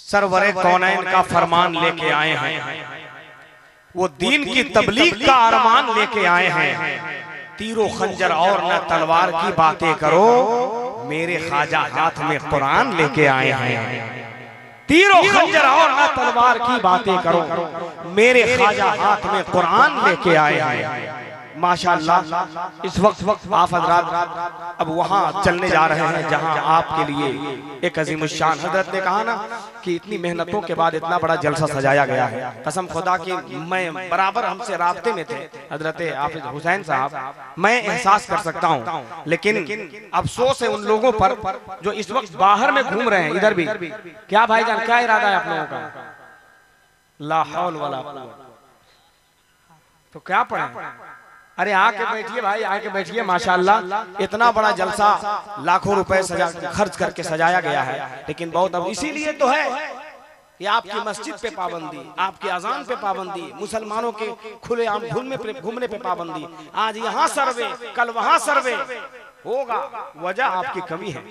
सरवरे कौनैन का फरमान लेके आए हैं, वो दीन की तबलीग का अरमान लेके आए हैं। तीरों खंजर और न तलवार की बातें करो, मेरे ख्वाजा हाथ में कुरान लेके आए हैं। तीरों खंजर और न तलवार की बातें करो, मेरे ख्वाजा हाथ में कुरान लेके आए हैं। माशाअल्लाह इस वक्त आप हजरात अब वहाँ चलने जा रहे हैं जहाँ आपके लिए एक अजीमुश्शान हजरत ने कहा ना कि इतनी मेहनतों के बाद इतना बड़ा जलसा सजाया गया है। कसम खुदा की मैं बराबर हमसे राब्ते में थे हजरत हाफिज हुसैन साहब, मैं एहसास कर सकता हूँ, लेकिन अफसोस है उन लोगों पर जो इस वक्त बाहर में घूम रहे हैं। इधर भी क्या भाईजान, क्या इरादा है आप लोगों का? ला हौल वला कुव्वत, तो क्या पढ़े? अरे आके बैठिए भाई, आके बैठिए। माशाअल्लाह इतना बड़ा जलसा लाखों रुपए खर्च करके सजाया गया है, लेकिन बहुत अब इसीलिए तो है कि आपकी मस्जिद पे पाबंदी, आपके अजान पे पाबंदी, मुसलमानों के खुलेआम घूमने पे पाबंदी। आज यहाँ सर्वे, कल वहाँ सर्वे होगा, वजह आपकी कमी है।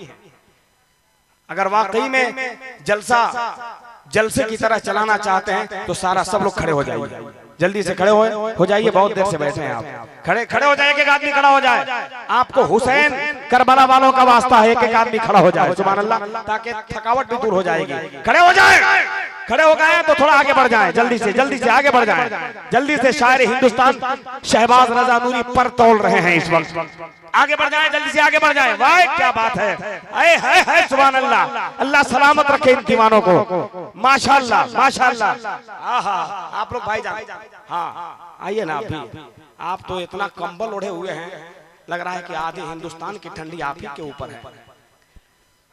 अगर वाकई में जलसा जलसे की तरह चलाना चाहते हैं तो सारा सब लोग खड़े हो जाइए, जल्दी से खड़े हो जाइए। बहुत देर से बैठे हैं आप, खड़े हो जाए, एक आदमी खड़ा हो जाए। आपको हुसैन करबला वालों का वास्ता है, एक आदमी खड़ा हो जाए, सुभान अल्लाह, ताकि थकावट भी दूर हो जाएगी। खड़े हो जाए, खड़े हो गए तो थोड़ा आगे बढ़ जाएं, जल्दी से आगे बढ़ जाएं, जल्दी से। शायर हिंदुस्तान शहबाज रजा नूरी पर तोल रहे हैं इस वक्त, आगे बढ़ जाएं, जल्दी से आगे बढ़ जाएं। वाह क्या बात है, है सुभान अल्लाह, अल्लाह सलामत रखे इन दीवानों को। माशाअल्लाह माशाअल्लाह। आहा, आप लोग भाईजान, हाँ आइए ना, आप तो इतना कंबल ओढ़े हुए हैं, लग रहा है कि आधे हिंदुस्तान की ठंडी आप ही के ऊपर है।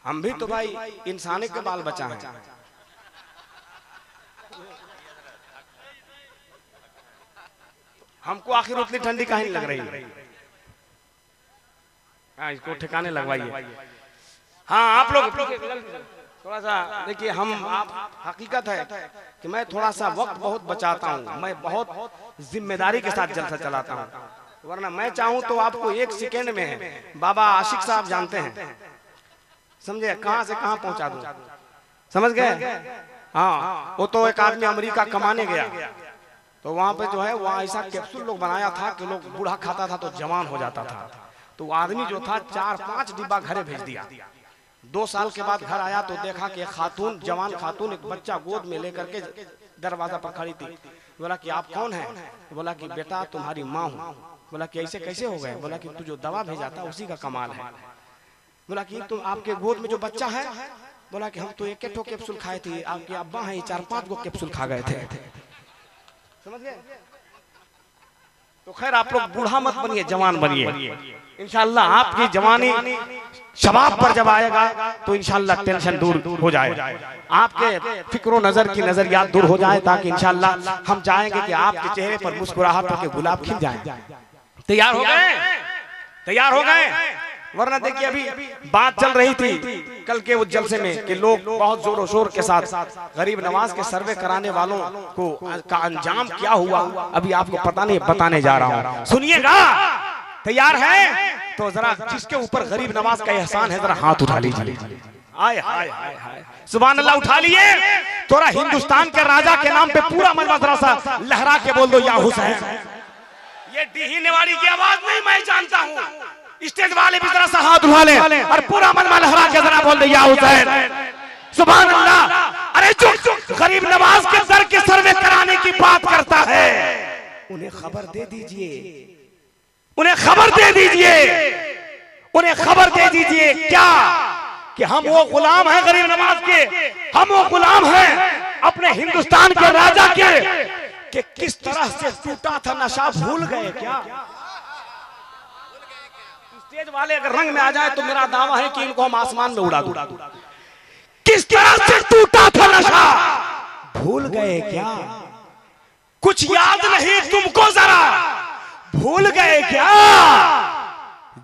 हम भी तो भाई इंसानी के बाल बचा है। हमको आखिर उतनी ठंडी कहीं लग रही है। हाँ, इसको ठिकाने लगवाइए। हाँ आप लोग थोड़ा सा देखिए, आप हकीकत है कि मैं थोड़ा सा वक्त बहुत बचाता हूँ, मैं बहुत जिम्मेदारी के साथ जलसा चलाता हूँ, वरना मैं चाहूँ तो आपको एक सेकेंड में है। बाबा आशिक साहब जानते हैं, समझे, कहाँ से कहाँ पहुँचा दूँ, समझ गए? हाँ, वो तो एक आदमी अमेरिका कमाने गया, तो वहाँ पे जो है वहाँ ऐसा कैप्सूल लोग बनाया था कि लोग बूढ़ा खाता था तो जवान हो जाता था। तो आदमी जो था 4-5 डिब्बा घरे भेज दिया। 2 साल के बाद घर आया तो देखा कि एक खातून, जवान खातून, एक बच्चा गोद में लेकर के दरवाजा पर खड़ी थी। बोला कि आप कौन हैं? बोला कि बेटा तुम्हारी माँ हूँ। बोला कि ऐसे कैसे हो गए? बोला कि तू जो दवा भेजा था उसी का कमाल है। बोला कि तुम, आपके गोद में जो बच्चा है, बोला कि हम तो एक कैप्सूल खाए थे, आपके अब्बा हैं 4-5 गो कैप्सूल खा गए थे, समझ गए? तो खैर आप लोग बूढ़ा मत बनिए, जवान बनिए। इंशाअल्लाह आपकी जवानी शबाब पर जब आएगा तो इंशाअल्लाह टेंशन दूर हो जाए, आपके फिक्रो नजर की नजरियात दूर हो जाए, ताकि इंशाअल्लाह हम चाहेंगे कि आपके चेहरे पर मुस्कुराहट के गुलाब खिल जाए। तैयार हो गए? तैयार हो गए? वरना देखिए अभी बात चल रही थी कल के उस जलसे में कि लोग बहुत जोरों शोर के साथ गरीब नवाज के सर्वे कराने वालों को का अंजाम क्या हुआ, अभी आपको पता नहीं, बताने जा रहा हूँ, सुनिएगा। तैयार है? तो जरा जिसके ऊपर गरीब नवाज का एहसान है जरा हाथ उठा लीजिए। आए हाय हाय हाय, सुभान अल्लाह, उठा लिए। थोड़ा हिंदुस्तान के राजा के नाम पे पूरा मलबा जरा सा लहरा के बोल दो या हुसैन। ये डीही नेवाड़ी की आवाज नहीं, मैं जानता हूँ। स्टेज वाले भी जरा सा हाथ उठा ले और पूरा मलबा लहरा के जरा बोल दे या हुसैन। सुभान अल्लाह। अरे जो गरीब नवाज के सर के सर्वे कराने की बात करता है, उन्हें खबर दे दीजिए, उन्हें खबर दे दीजिए, उन्हें खबर दे दीजिए क्या कि हम वो गुलाम हैं गरीब नवाज के, हम वो गुलाम हैं अपने हिंदुस्तान के राजा के, कि किस तरह से टूटा था नशा भूल गए क्या? स्टेज वाले अगर रंग में आ जाए तो मेरा दावा है कि इनको हम आसमान में उड़ा दूं। किस तरह से टूटा था नशा भूल गए क्या? कुछ याद नहीं तुमको जरा भूल गए क्या?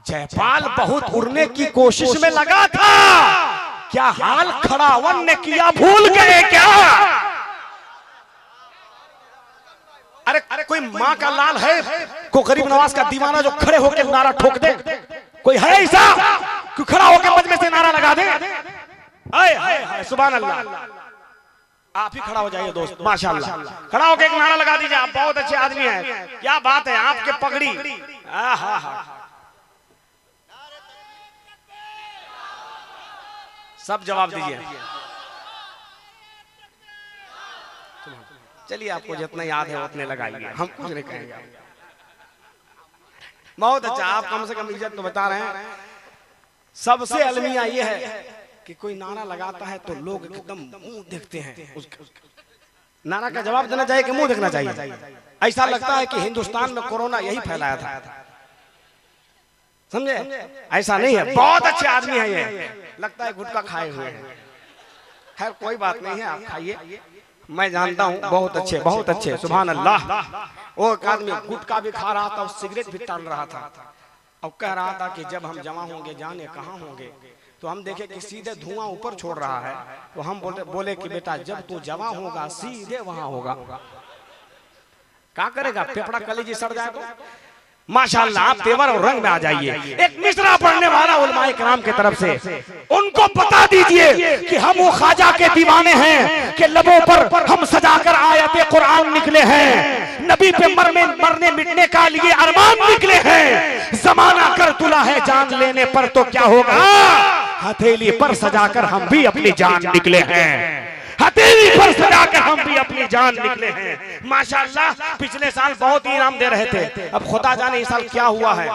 जयपाल बहुत उड़ने की कोशिश में लगा था, क्या हाल खड़ावन ने किया भूल गए क्या? अरे कोई माँ का लाल है को गरीब नवाज का दीवाना जो खड़े होकर नारा ठोक दे? कोई है ऐसा कि खड़ा होकर मजमे से नारा लगा दे? आए हाय हाय, सुभान अल्लाह। आप ही खड़ा हो जाइए दोस्त, माशाल्लाह खड़ा होकर एक नारा लगा दीजिए, आप बहुत अच्छे आदमी हैं, क्या बात है आपके पगड़ी। सब जवाब दीजिए। चलिए आपको जितना याद है उतने लगाइए, हम कुछ नहीं कहेंगे। बहुत अच्छा, आप कम से कम इज्जत तो बता रहे हैं। सबसे अलमिया ये है कि कोई नारा लगाता है तो लोग एकदम मुंह देखते हैं, नारा का जवाब देना चाहिए कि मुंह देखना चाहिए। ऐसा लगता है कि हिंदुस्तान में कोरोना यही फैलाया था, समझे? ऐसा नहीं है, बहुत अच्छे आदमी है ये, लगता है गुटखा खाए हुए हैं। खैर कोई बात नहीं है, आप खाइए, मैं जानता हूँ बहुत अच्छे, बहुत अच्छे, सुभान अल्लाह। वो एक आदमी गुटखा भी खा रहा था और सिगरेट भी टाल रहा था और कह रहा था कि जब हम जमा होंगे जाने कहाँ होंगे। तो हम देखे कि सीधे धुआं ऊपर छोड़ रहा है, तो हम बोले कि बेटा जब तू जमा होगा सीधे वहां होगा। क्या करेगा, फेफड़ा कलेजी सड़ जाए तो। माशाल्लाह आप तेवर और रंग में आ जाइए। एक मिसरा पढ़ने वाला उलमाए किराम की तरफ से, उनको बता दीजिए कि हम वो ख्वाजा के दीवाने हैं कि लबों पर हम सजाकर आयते कुरान निकले हैं, नबी पे मरने मिटने का लिए अरमान निकले हैं। जमाना कर तुला है जान लेने पर तो क्या होगा, हथेली पर सजाकर हम भी अपनी जान निकले हैं, हथेली पर सजाकर हम भी अपनी जान निकले हैं। माशाल्लाह पिछले साल बहुत इनाम दे रहे थे, अब खुदा जाने इस साल क्या हुआ है,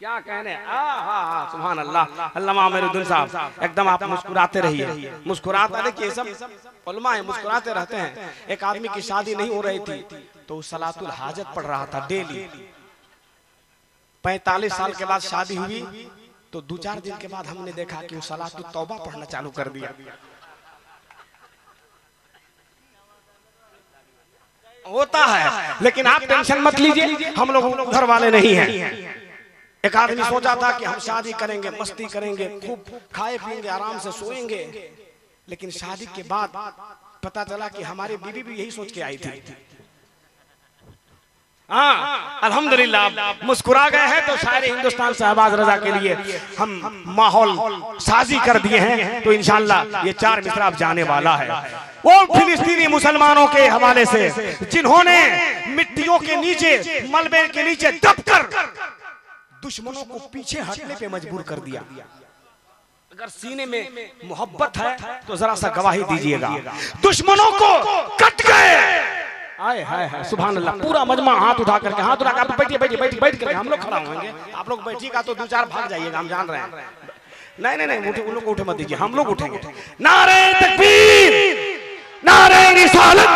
क्या कहने। सुभान अल्लाह। अल्लामा आमिरुद्दीन साहब एकदम आप मुस्कुराते रहिए, मुस्कुराते देखिए, सब उलमा है मुस्कुराते रहते हैं। एक आदमी की शादी नहीं हो रही थी तो सलातुल हाजत पढ़ रहा था डेली। 45 साल के बाद शादी हुई तो 2-4 दिन के बाद हमने देखा कि वो सलातुल तौबा पढ़ना चालू कर दिया। होता है, लेकिन आप टेंशन मत लीजिए, हम लोग घर वाले नहीं हैं। एक आदमी सोचा था कि हम शादी करेंगे, मस्ती करेंगे, खूब खाए पिएंगे, आराम से सोएंगे, लेकिन शादी के बाद पता चला कि हमारी बीवी भी यही सोच के आई थी। हाँ अल्हम्दुलिल्लाह मुस्कुरा गए हैं तो शायर हिंदुस्तान शहबाज रजा के लिए हम माहौल साजी कर दिए हैं। तो इंशाअल्लाह ये 4 मिसरा अब जाने वाला है। वो फिलिस्तीनी मुसलमानों के हवाले से जिन्होंने मिट्टियों के नीचे, मलबे के नीचे दबकर दुश्मनों को पीछे हटने पे मजबूर कर दिया। अगर सीने में मोहब्बत है तो जरा सा गवाही दीजिएगा। दुश्मनों को कट गए, आए हाय हाय सुभान अल्लाह। पूरा मजमा हाथ उठा करके, हाथ उठा कर आप बैठिए, बैठ करके हम लोग खड़ा होंगे, आप लोग बैठिएगा तो 2-4 भाग जाइएगा, हम जान रहे हैं। नहीं उठे, उन लोग को उठे मत दीजिए, हम लोग उठेंगे। नारे तकबीर, नारे रिसालत,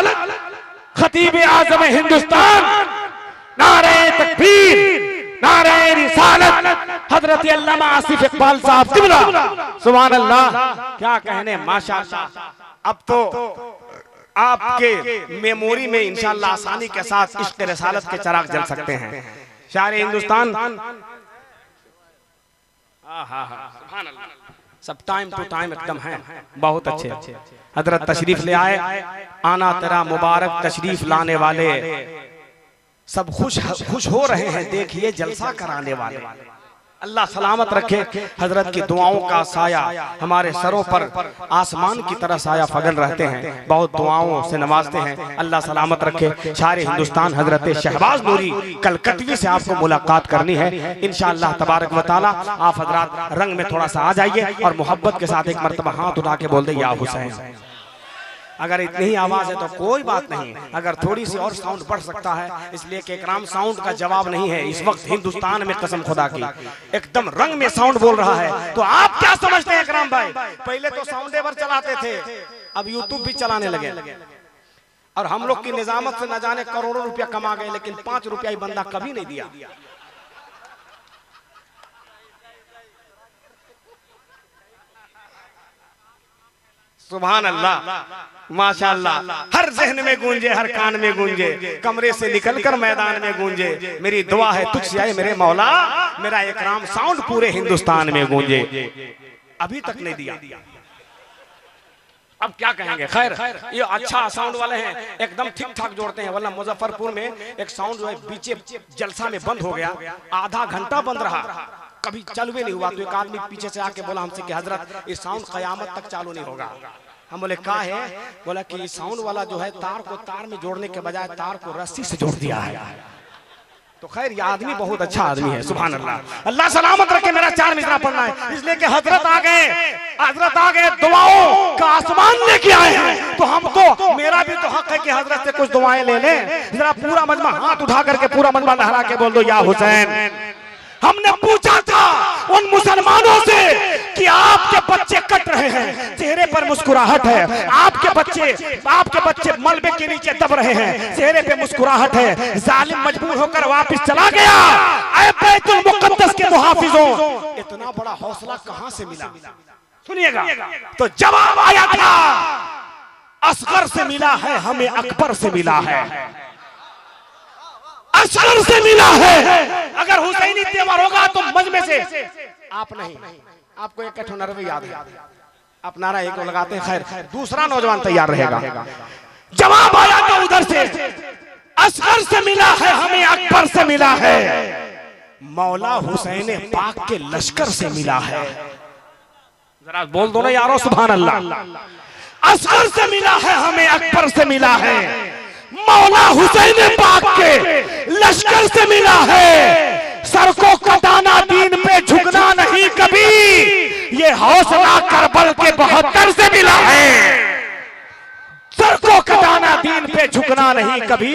खतीब आज़म हिंदुस्तान, नारे तकबीर, नारे रिसालत, हजरत अल्लामा आसिफ इकबाल साहब किबला, सुभान अल्लाह। क्या कहने, माशाअल्लाह। अब तो आपके मेमोरी में इंशाअल्लाह आसानी के साथ इश्क रिसालत के चराग जल सकते हैं। शायर हिंदुस्तान सब टाइम टू टाइम एकदम है, बहुत अच्छे। हजरत तशरीफ ले आए, आना तेरा मुबारक तशरीफ लाने वाले, सब खुश हो रहे हैं, देखिए जलसा कराने वाले। अल्लाह सलामत रखे, हजरत की दुआओं का साया हमारे सरों पर आसमान की तरह साया फगल रहते हैं, बहुत दुआओं से नवाजते हैं। अल्लाह सलामत रखे। शायर हिंदुस्तान हजरत शहबाज नूरी कलकत्वी से आपको मुलाकात करनी है इंशाअल्लाह तबारक व तआला। आप हजरात रंग में थोड़ा सा आ जाइए और मोहब्बत के साथ एक मर्तबा हाथ उठा के बोल दे या हुसैन। अगर इतनी ही आवाज है तो कोई बात नहीं, अगर थोड़ी सी और साउंड बढ़ सकता है, इसलिए कि इकराम साउंड का जवाब नहीं है इस वक्त हिंदुस्तान में, कसम खुदा की एकदम रंग में साउंड बोल रहा है। तो आप क्या समझते हैं इकराम भाई, पहले तो साउंड एवर चलाते थे, अब यूट्यूब भी चलाने लगे, और हम लोग की निजामत से न जाने करोड़ों रुपया कमा गए, लेकिन 5 रुपया ही बंदा कभी नहीं दिया। सुभान अल्लाह माशाअल्लाह। हर जहन में गूंजे, हर कान में गूंजे, कमरे से निकलकर मैदान में गूंजे, मेरी दुआ है तुझसे आए मेरे मौला, मेरा इकराम साउंड पूरे हिंदुस्तान में गूंजे। अभी तक नहीं दिया, अब क्या कहेंगे। खैर ये अच्छा साउंड वाले हैं, एकदम ठीक ठाक जोड़ते हैं, वरना मुजफ्फरपुर में एक साउंड जो है बीचे जलसा में बंद हो गया, आधा घंटा बंद रहा, कभी चालू नहीं हुआ। तो एक आदमी पीछे से आके बोला हमसे कि हजरत ये साउंड कयामत तक चालू नहीं होगा। हम बोले का है? बोला कि साउंड वाला जो है तार को तार में जोड़ने के बजाय तार को रस्सी से जोड़ दिया है। तो खैर ये आदमी बहुत अच्छा आदमी है, सुभान अल्लाह, अल्लाह सलामत रखे। मेरा 4 मिसरा पढ़ना है, इसलिए कि हजरत आ गए दुआओं का आसमान लेके आए हैं। तो हम तो मेरा भी तो हक है कि हजरत से कुछ दुआएं ले लें। जरा पूरा मजमा हाथ उठा करके पूरा मजमा लहरा के बोल दो या हुसैन। हमने पूछा था उन मुसलमानों से कि आपके बच्चे कट रहे हैं, चेहरे पर मुस्कुराहट है, आपके बच्चे मलबे के नीचे दब रहे हैं, चेहरे पे मुस्कुराहट है, जालिम मजबूर होकर वापस चला गया। ऐ बैतुल मुकद्दस के मुहाफिजों, इतना बड़ा हौसला कहां से मिला? सुनिएगा, तो जवाब आया था असगर से मिला है हमें, अकबर से मिला है, असगर से मिला है। अगर हुसैनी तेवर होगा तो मजमे से आप नहीं, आपको एक नरवे याद है, आप नारा एक लगाते हैं, खैर दूसरा नौजवान तैयार रहेगा। जवाब आया तो उधर से असगर से मिला है हमें, अकबर से मिला है, मौला हुसैन पाक के लश्कर से मिला है। जरा बोल दो ना यारो सुभान अल्लाह। असगर से मिला है हमें, अकबर से मिला है, मौला हुसैन पाक के लश्कर से मिला है। सर को कटाना दीन पे झुकना नहीं कभी, ये हौसला करबल के 72 से मिला है। सर को कटाना दीन पे झुकना नहीं कभी,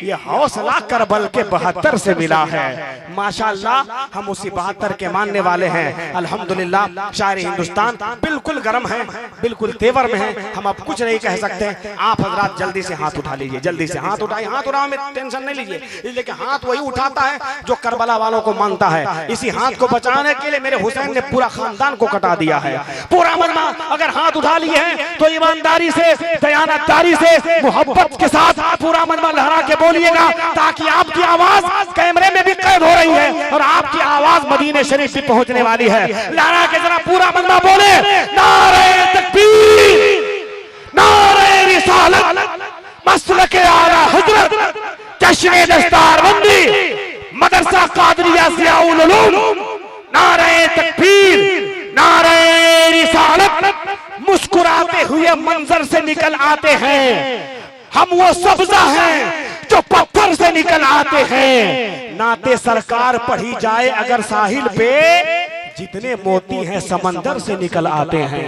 ये हौसला करबल के 72 से मिला है। माशाअल्लाह हम उसी 72 के मानने वाले हैं। अल्हम्दुलिल्लाह शायर हिंदुस्तान बिल्कुल गर्म है, बिल्कुल तेवर में है, हम अब कुछ नहीं कह सकते। आप हजरात जल्दी से हाथ उठा लीजिए, जल्दी से हाथ उठाइए। हाथ उठाओ में टेंशन नहीं लीजिए, इसलिए कि हाथ वही उठाता है जो करबला वालों को मानता है। इसी हाथ को बचाने के लिए मेरे हुसैन ने पूरा खानदान को कटा दिया है। पूरा मजमा अगर हाथ उठा लिए हैं तो ईमानदारी से, दयानतदारी से, मोहब्बत के साथ पूरा मजमा लहरा के बोलिएगा, ताकि आपकी आवाज कैमरे में भी कैद हो रही है और आपकी आवाज मदीने शरीफ भी पहुंचने वाली है। लहरा के जरा पूरा मजमा बोले, नारे तकबीर, नारे रिसालत, मसलके आला हजरत, जश्न दस्तारबंदी, मदरसा कादरिया ज़ियाउल उलूम, नारे तकबीर, नारे रिसालत। मुस्कुराते हुए मंजर से निकल आते हैं, हम वो सब्जा हैं जो पत्थर से निकल आते हैं। नाते सरकार पढ़ी जाए अगर साहिल पे, जितने मोती हैं समंदर से निकल आते हैं।